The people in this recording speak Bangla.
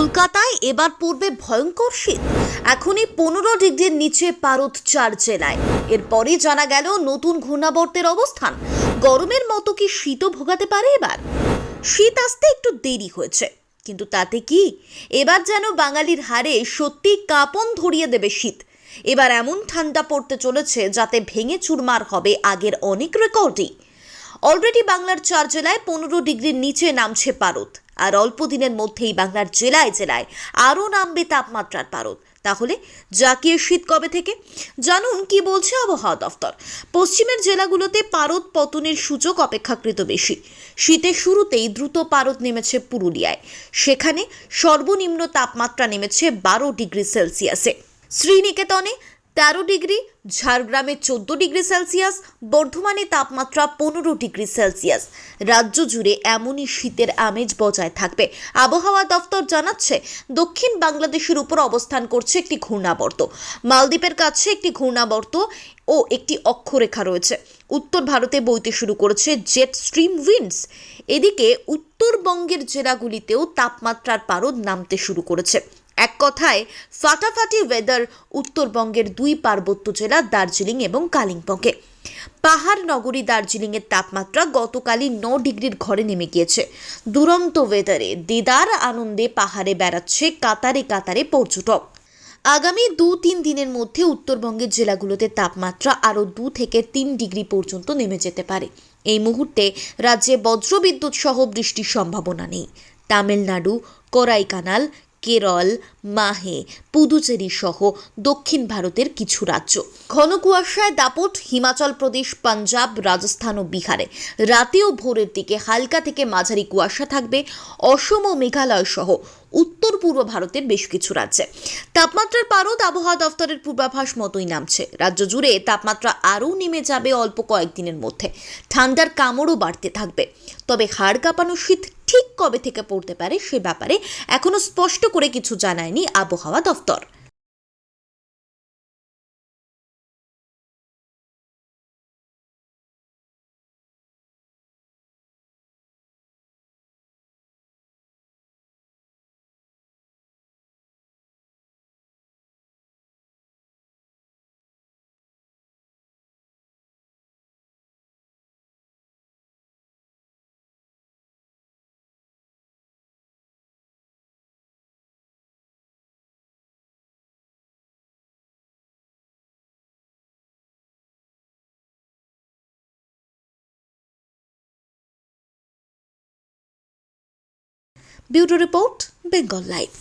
কলকাতায় এবার পড়বে ভয়ঙ্কর শীত। এখনই 15 ডিগ্রির নিচে পারদ 4 জেলায়। এরপরই জানা গেল নতুন ঘূর্ণাবর্তের অবস্থান। গরমের মতো কি শীতও ভোগাতে পারে এবার? শীত আসতে একটু দেরি হয়েছে, কিন্তু তাতে কি এবার যেন বাঙালির হাড়ে সত্যি কাঁপন ধরিয়ে দেবে শীত। এবার এমন ঠান্ডা পড়তে চলেছে যাতে ভেঙে চুরমার হবে আগের অনেক রেকর্ডই। অলরেডি বাংলার 4 জেলায় 15 ডিগ্রির নিচে নামছে পারদ, আর অল্প দিনের মধ্যেই বাংলার জেলায় জেলায় আরও নামবে তাপমাত্রার পারদ। তাহলে জাকিয়ে শীত কবে থেকে? জানুন কি বলছে আবহাওয়া দফতর। পশ্চিমের জেলাগুলোতে পারদ পতনের সূচক অপেক্ষাকৃত বেশি। শীতের শুরুতেই দ্রুত পারদ নেমেছে পুরুলিয়ায়। সেখানে সর্বনিম্ন তাপমাত্রা নেমেছে 12 ডিগ্রি সেলসিয়াসে। শ্রীনিকেতনে 13 ডিগ্রি, ঝাড়গ্রামে 14 ডিগ্রি সেলসিয়াস, বর্ধমানে তাপমাত্রা 15 ডিগ্রি সেলসিয়াস। রাজ্য জুড়ে এমনই শীতের আমেজ বজায় থাকবে। আবহাওয়া দফতর জানাচ্ছে, দক্ষিণ বাংলাদেশের উপর অবস্থান করছে একটি ঘূর্ণাবর্ত। মালদ্বীপের কাছে একটি ঘূর্ণাবর্ত ও একটি অক্ষরেখা রয়েছে। উত্তর ভারতে বইতে শুরু করেছে জেট স্ট্রিম উইন্ডস। এদিকে উত্তরবঙ্গের জেলাগুলিতেও তাপমাত্রার পারদ নামতে শুরু করেছে। এক কথায় ফাটাফাটি ওয়েদার উত্তরবঙ্গের 2 পার্বত্য জেলা দার্জিলিং এবং কালিম্পংয়ে। পাহাড় নগরী দার্জিলিংয়ের তাপমাত্রা গতকালই 9 ডিগ্রির ঘরে নেমে গিয়েছে। দুরন্ত ওয়েদারে দিদার আনন্দে পাহাড়ে বেড়াচ্ছে কাতারে কাতারে পর্যটক। আগামী 2-3 দিনের মধ্যে উত্তরবঙ্গের জেলাগুলোতে তাপমাত্রা আরও 2 থেকে 3 ডিগ্রি পর্যন্ত নেমে যেতে পারে। এই মুহূর্তে রাজ্যে বজ্রবিদ্যুৎ সহ বৃষ্টির সম্ভাবনা নেই। তামিলনাড়ু, কোরাইকানাল, কেরল, মাহে, পুদুচেরি সহ দক্ষিণ ভারতের কিছু রাজ্য। ঘন কুয়াশায় দাপট হিমাচল প্রদেশ, পাঞ্জাব, রাজস্থান ও বিহারে। রাতে ও ভোরের দিকে হালকা থেকে মাঝারি কুয়াশা থাকবে অসম ও মেঘালয় সহ উত্তর পূর্ব ভারতের বেশ কিছু রাজ্যে। তাপমাত্রার পারদ আবহাওয়া দফতরের পূর্বাভাস মতোই নামছে। রাজ্য জুড়ে তাপমাত্রা আরও নেমে যাবে অল্প কয়েকদিনের মধ্যে। ঠান্ডার কামড়ও বাড়তে থাকবে। তবে হাড় কাঁপানো শীত ঠিক কবে থেকে পড়তে পারে সে ব্যাপারে এখনো স্পষ্ট করে কিছু জানায়নি আবহাওয়া দফতর। Bureau report, Bengal live.